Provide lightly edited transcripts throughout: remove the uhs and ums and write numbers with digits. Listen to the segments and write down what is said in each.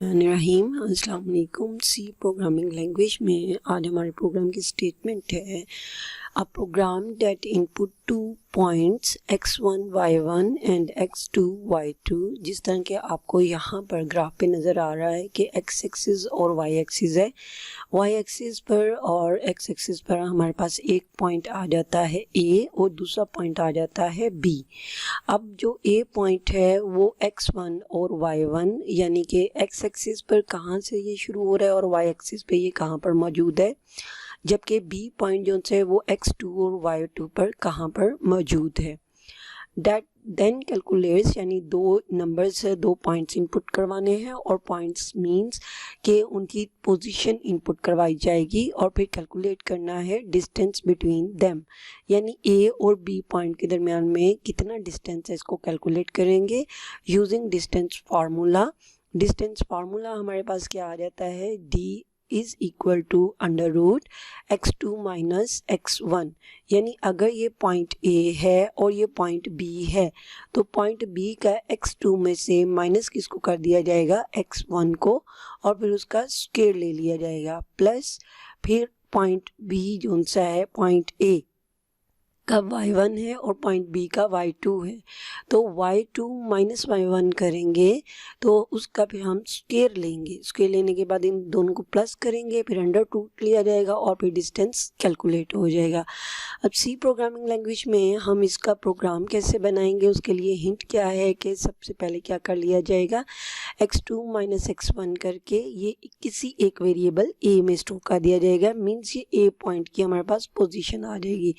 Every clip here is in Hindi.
रहीम अस्सलाम वालेकुम। सी प्रोग्रामिंग लैंग्वेज में आज हमारे प्रोग्राम की स्टेटमेंट है a program that input 2 points x1 y1 and x2 y2। जिस तरह के आपको यहाँ पर ग्राफ पे नज़र आ रहा है कि x एक्सिस और y एक्सिस है। y एक्सिस पर और x एक्सिस पर हमारे पास एक पॉइंट आ जाता है a और दूसरा पॉइंट आ जाता है b। अब जो a पॉइंट है वो x1 और y1 यानी कि x एक्सिस पर कहाँ से ये शुरू हो रहा है और y एक्सिस पे ये कहाँ पर मौजूद है, जबकि b पॉइंट जो है वो x2 और y2 पर कहाँ पर मौजूद है। डेट देन कैलकुलेट्स यानी दो नंबर्स दो पॉइंट्स इनपुट करवाने हैं और पॉइंट्स मींस कि उनकी पोजीशन इनपुट करवाई जाएगी और फिर कैलकुलेट करना है डिस्टेंस बिटवीन देम, यानी a और b पॉइंट के दरमियान में कितना डिस्टेंस है इसको कैलकुलेट करेंगे using distance formula. Distance formula हमारे पास क्या आ जाता है, d is equal to under root x2 minus x1। यानी अगर ये पॉइंट A है और ये पॉइंट B है तो पॉइंट B का x2 में से माइनस किसको कर दिया जाएगा, x1 को, और फिर उसका स्क्वायर ले लिया जाएगा प्लस फिर पॉइंट B जो सा है पॉइंट A का y1 है और पॉइंट B का y2 है, तो y2 माइनस y1 करेंगे तो उसका फिर हम स्क्वायर लेंगे। स्क्वायर लेने के बाद इन दोनों को प्लस करेंगे, फिर अंडर रूट लिया जाएगा और फिर डिस्टेंस कैलकुलेट हो जाएगा। अब सी प्रोग्रामिंग लैंग्वेज में हम इसका प्रोग्राम कैसे बनाएंगे, उसके लिए हिंट क्या है कि सबसे पहले क्या कर लिया जाएगा, x2 माइनस x1 करके ये किसी एक वेरिएबल a में स्टोर कर दिया जाएगा। मीन्स ये a पॉइंट की हमारे पास पोजीशन आ जाएगी।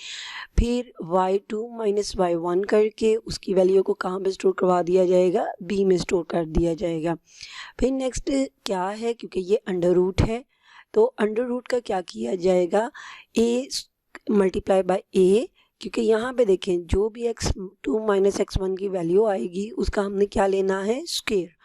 फिर y2 माइनस y1 करके उसकी वैल्यू को कहाँ पे स्टोर करवा दिया जाएगा, b में स्टोर कर दिया जाएगा। फिर नेक्स्ट क्या है, क्योंकि ये अंडर रूट है तो अंडर रूट का क्या किया जाएगा, a मल्टीप्लाई बाय a, क्योंकि यहाँ पे देखें जो भी x2 माइनस x1 की वैल्यू आएगी उसका हमने क्या लेना है, स्क्वायर।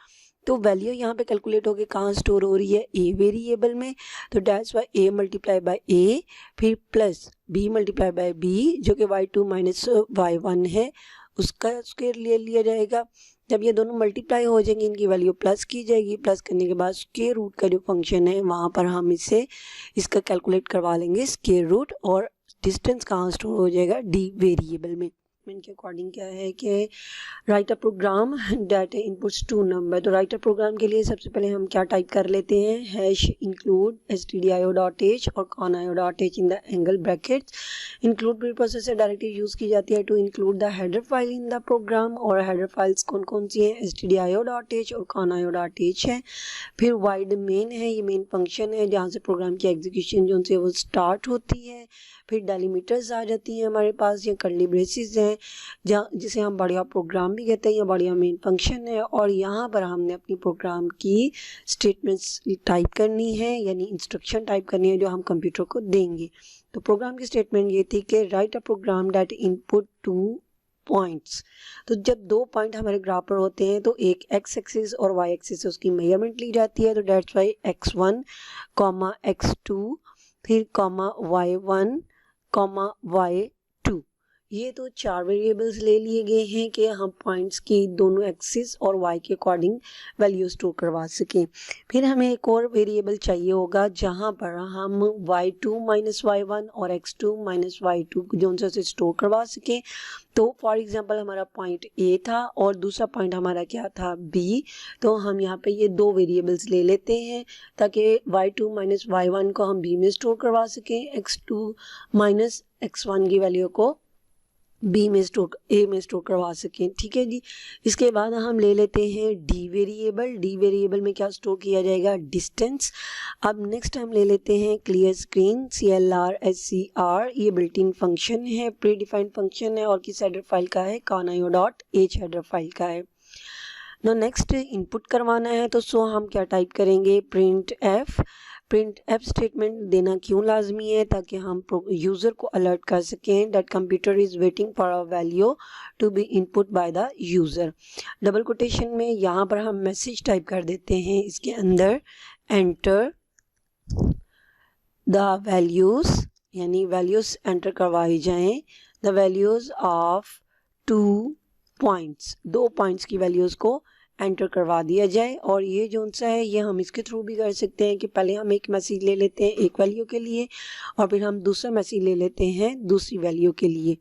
तो वैल्यू यहाँ पे कैलकुलेट होके कहाँ स्टोर हो रही है, a वेरिएबल में, तो that's why a multiply by a फिर plus b multiply by b जो कि y2 माइनस y1 है उसका स्क्वायर ले लिया जाएगा। जब ये दोनों मल्टीप्लाई हो जाएंगे इनकी वैल्यू प्लस की जाएगी, प्लस करने के बाद स्क्वायर रूट का जो फंक्शन है वहाँ पर हम इसका कैलकुलेट करवा लेंगे स्क्वायर रूट, और डिस्टेंस कहाँ स्टोर हो जाएगा, d वेरिएबल में। के अकॉर्डिंग क्या है कि write a program that inputs two number. तो राइट अ प्रोग्राम के लिए सबसे पहले हम क्या टाइप कर लेते हैं, हैश इंक्लूड stdio.h और conio.h in the angle brackets. Include preprocessor से डायरेक्टली यूज़ की जाती है to include the header file in the program, और हेडर फाइल्स कौन कौन सी हैं, stdio.h और conio.h है। फिर वाइड मेन है, ये मेन फंक्शन है जहाँ से प्रोग्राम की एग्जीक्यूशन जो से वो स्टार्ट होती है। फिर डेलीमीटर्स आ जाती हैं हमारे पास, या कर्ली ब्रेसेस हैं जहाँ जिसे हम बढ़िया प्रोग्राम भी कहते हैं या बढ़िया मेन फंक्शन है। और यहाँ पर हमने अपनी प्रोग्राम की स्टेटमेंट्स टाइप करनी है, यानी इंस्ट्रक्शन टाइप करनी है जो हम कंप्यूटर को देंगे। तो प्रोग्राम की स्टेटमेंट ये थी कि write a program that input 2 points. तो जब दो पॉइंट हमारे ग्राफ पर होते हैं तो एक x एक्सिस और y एक्सिस से उसकी मेजरमेंट ली जाती है, तो that's why x1 comma x2 फिर कॉमा y1 कॉमा y2। ये तो चार वेरिएबल्स ले लिए गए हैं कि हम पॉइंट्स की दोनों एक्सिस और y के अकॉर्डिंग वैल्यू स्टोर करवा सकें। फिर हमें एक और वेरिएबल चाहिए होगा जहां पर हम y2 माइनस y1 और x2 माइनस y2 जो से स्टोर करवा सकें। तो फॉर एग्जांपल हमारा पॉइंट A था और दूसरा पॉइंट हमारा क्या था, B। तो हम यहाँ पे ये दो वेरिएबल्स ले लेते हैं ताकि y2 माइनस y1 को हम B में स्टोर करवा सकें, x2 माइनस x1 की वैल्यू को B में स्टोर A में स्टोर करवा सकें। ठीक है जी। इसके बाद हम ले लेते हैं D वेरिएबल। D वेरिएबल में क्या स्टोर किया जाएगा, डिस्टेंस। अब नेक्स्ट हम ले लेते हैं क्लियर स्क्रीन CLR SCR, ये बिल्ट इन फंक्शन है, प्री डिफाइंड फंक्शन है और किस हेडर फाइल का है, conio.h हेडर फाइल का है। नो नेक्स्ट इनपुट करवाना है तो सो हम क्या टाइप करेंगे, प्रिंट एफ स्टेटमेंट देना क्यों लाजमी है, ताकि हम यूज़र को अलर्ट कर सकें that computer is waiting for a value to be input by the user. Double quotation में यहाँ पर हम मैसेज टाइप कर देते हैं, इसके अंदर एंटर द वैल्यूज़, यानी वैल्यूज़ एंटर करवाई जाएं, the values of 2 points, 2 points की वैल्यूज़ को एंटर करवा दिया जाए। और ये जो सा है ये हम इसके थ्रू भी कर सकते हैं कि पहले हम एक मैसेज ले लेते हैं एक वैल्यू के लिए और फिर हम दूसरा मैसेज ले लेते हैं दूसरी वैल्यू के लिए।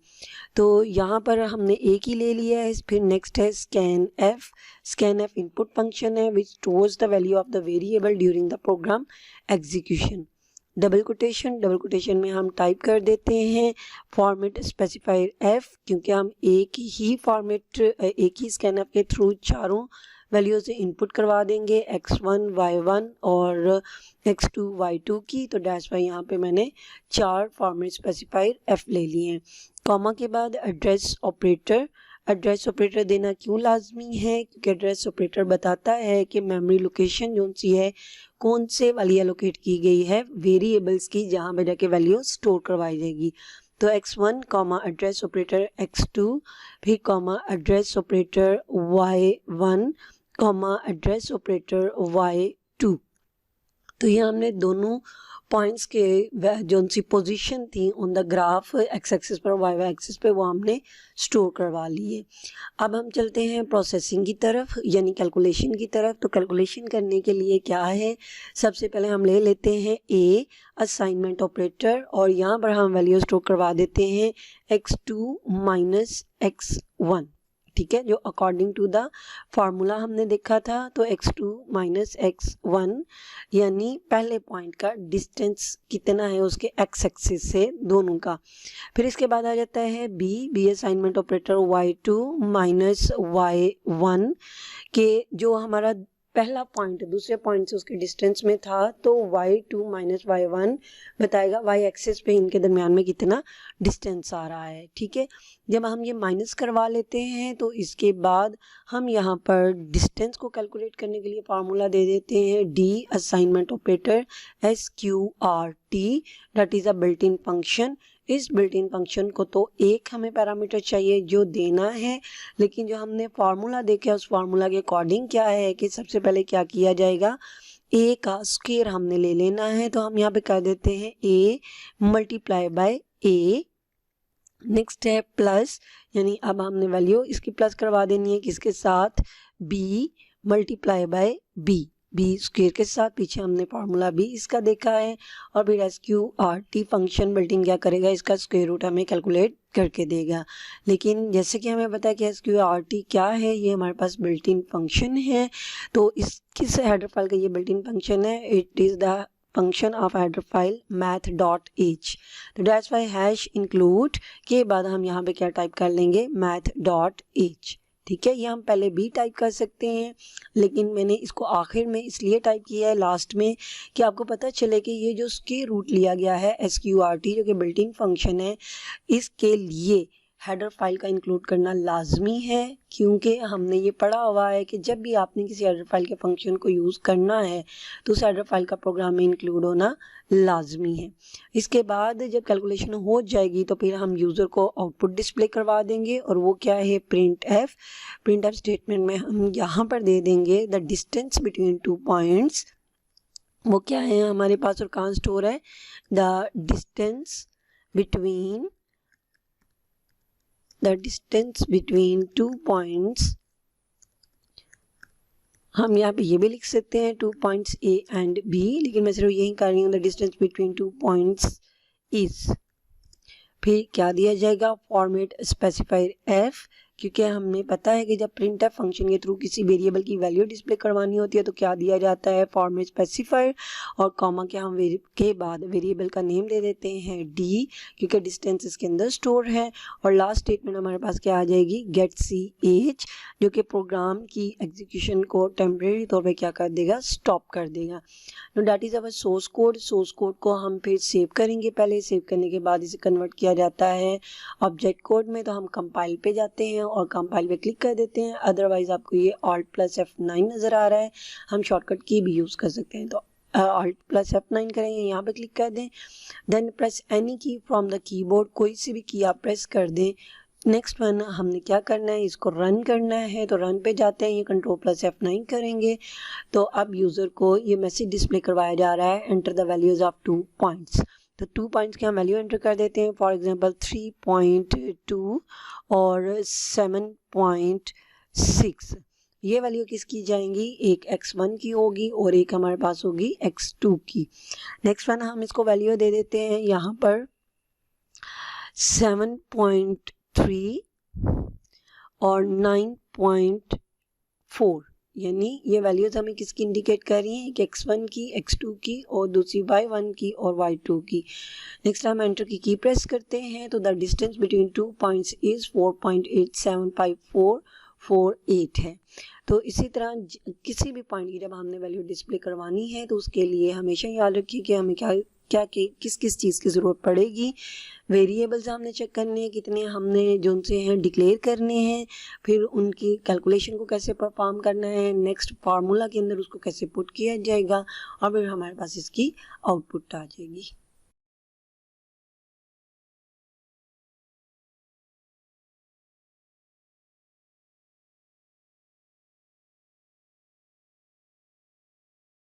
तो यहाँ पर हमने एक ही ले लिया है। फिर नेक्स्ट है scan F. Scan F input function है which stores the value of the variable during the program execution. Double quotation में हम टाइप कर देते हैं फॉर्मेट स्पेसिफायर एफ, क्योंकि हम एक ही स्कैन एफ के थ्रू चारों वैल्यू से इनपुट करवा देंगे x1 y1 और x2 y2 की। तो डैश वाई यहाँ पे मैंने 4 फॉर्मेट स्पेसिफायर f ले लिए हैं। कॉमा के बाद एड्रेस ऑपरेटर देना क्यों लाजमी है, क्योंकि एड्रेस ऑपरेटर बताता है कि मेमोरी लोकेशन जो सी है कौन से वाली एलोकेट की गई है वेरिएबल्स की, जहाँ पे जाके वैल्यू स्टोर करवाई जाएगी। तो x1 comma address operator x2 फिर comma address operator y1 comma address operator y2। तो ये हमने दोनों पॉइंट्स के जो उनकी पोजीशन थी on the graph x axis पर वाई वाई एक्सिस पे वो हमने स्टोर करवा लिए। अब हम चलते हैं प्रोसेसिंग की तरफ यानी कैलकुलेशन की तरफ। तो कैलकुलेशन करने के लिए क्या है, सबसे पहले हम ले लेते हैं ए असाइनमेंट ऑपरेटर और यहाँ पर हम वैल्यू स्टोर करवा देते हैं x2 माइनस x1, ठीक है, जो अकॉर्डिंग टू द फार्मूला हमने देखा था। तो x2 माइनस x1 यानी पहले पॉइंट का डिस्टेंस कितना है उसके x एक्सिस से दोनों का। फिर इसके बाद आ जाता है B assignment operator y2 minus y1 के जो हमारा पहला पॉइंट दूसरे पॉइंट से उसके डिस्टेंस में था, तो y2 माइनस y1 बताएगा y एक्सिस पे इनके दरमियान में कितना डिस्टेंस आ रहा है, ठीक है। जब हम ये माइनस करवा लेते हैं तो इसके बाद हम यहाँ पर डिस्टेंस को कैलकुलेट करने के लिए फार्मूला दे देते हैं D assignment operator SQRT that is a built in function. इस बिल्ट इन फंक्शन को तो एक हमें पैरामीटर चाहिए जो देना है, लेकिन जो हमने फार्मूला देखा उस फार्मूला के अकॉर्डिंग क्या है कि सबसे पहले क्या किया जाएगा, ए का स्क्वायर हमने ले लेना है। तो हम यहाँ पे कर देते हैं A multiply by A. Next है प्लस, यानी अब हमने वैल्यू इसकी प्लस करवा देनी है किसके साथ, B multiply by B square के साथ। पीछे हमने फार्मूला भी इसका देखा है। और फिर SQRT फंक्शन बिल्टिन क्या करेगा, इसका स्क्वायर रूट हमें कैलकुलेट करके देगा। लेकिन जैसे कि हमें पता है कि SQRT क्या है, ये हमारे पास बिल्ट इन फंक्शन है। तो इस किस हेडर फाइल का ये बिल्ट इन फंक्शन है, it is the function of header file math.h। तो डैश वाई हैश इंक्लूड के बाद हम यहाँ पे क्या टाइप कर लेंगे, math.h, ठीक है। ये हम पहले भी टाइप कर सकते हैं, लेकिन मैंने इसको आखिर में इसलिए टाइप किया है लास्ट में कि आपको पता चले कि ये जो स्क्वायर रूट लिया गया है SQRT जो कि बिल्ट इन फंक्शन है, इसके लिए हेडर फाइल का इंक्लूड करना लाजमी है, क्योंकि हमने ये पढ़ा हुआ है कि जब भी आपने किसी हेडर फाइल के फंक्शन को यूज़ करना है तो उस हेडर फाइल का प्रोग्राम में इंक्लूड होना लाजमी है। इसके बाद जब कैलकुलेशन हो जाएगी तो फिर हम यूज़र को आउटपुट डिस्प्ले करवा देंगे और वो क्या है, प्रिंट एफ स्टेटमेंट में हम यहाँ पर दे देंगे द डिस्टेंस बिटवीन 2 पॉइंट्स। वो क्या है हमारे पास और कहाँ स्टोर है, द डिस्टेंस बिटवीन 2 पॉइंट्स। हम यहाँ पे ये भी लिख सकते हैं 2 पॉइंट्स A एंड B, लेकिन मैं सिर्फ यही कर रही हूँ the distance between 2 points is. फिर क्या दिया जाएगा, फॉर्मेट स्पेसिफायर F, क्योंकि हमें पता है कि जब प्रिंट एफ फंक्शन के थ्रू किसी वेरिएबल की वैल्यू डिस्प्ले करवानी होती है तो क्या दिया जाता है, फॉर्मेट स्पेसिफायर और कॉमा के हम के बाद वेरिएबल का नेम दे देते हैं डी, क्योंकि डिस्टेंस इसके अंदर स्टोर है। और लास्ट स्टेटमेंट हमारे पास क्या आ जाएगी, गेट CH, जो कि प्रोग्राम की एग्जीक्यूशन को टेम्परेरी तौर पर क्या कर देगा, स्टॉप कर देगा। Know that is our source code. Source code को हम फिर सेव करेंगे, पहले सेव करने के बाद इसे कन्वर्ट किया जाता है ऑब्जेक्ट कोड में। तो हम कंपाइल पे जाते हैं और कंपाइल पे क्लिक कर देते हैं, अदरवाइज आपको ये Alt+F9 नज़र आ रहा है। हम शॉर्टकट की भी यूज़ कर सकते हैं, तो Alt+F9 करेंगे, यहाँ पे क्लिक कर दें, देन प्रेस एनी की फ्रॉम द कीबोर्ड, कोई सी भी की आप प्रेस कर दें। नेक्स्ट वन हमने क्या करना है, इसको रन करना है। तो रन पे जाते हैं, ये Ctrl+F9 करेंगे तो अब यूज़र को ये मैसेज डिस्प्ले करवाया जा रहा है, enter the values of 2 points. तो 2 पॉइंट्स की हम वैल्यू एंटर कर देते हैं, फॉर एग्जांपल 3.2 और 7.6। ये वैल्यू किसकी जाएंगी, एक x1 की होगी और एक हमारे पास होगी x2 की। नेक्स्ट वन हम इसको वैल्यू दे देते हैं यहाँ पर 7.3 और 9.4, यानी ये वैल्यूज हमें किसकी इंडिकेट कर रही हैं, एक x1 की, x2 की और दूसरी y1 की और y2 की। नेक्स्ट हम एंटर की प्रेस करते हैं तो the distance between 2 points is 4.87548 है। तो इसी तरह किसी भी पॉइंट की जब हमने वैल्यू डिस्प्ले करवानी है तो उसके लिए हमेशा याद रखिए कि हमें किस किस चीज़ की ज़रूरत पड़ेगी। वेरिएबल्स हमने चेक करने हैं कितने हमने जो उनसे हैं डिक्लेयर करने हैं, फिर उनकी कैलकुलेशन को कैसे परफॉर्म करना है, नेक्स्ट फार्मूला के अंदर उसको कैसे पुट किया जाएगा और फिर हमारे पास इसकी आउटपुट आ जाएगी।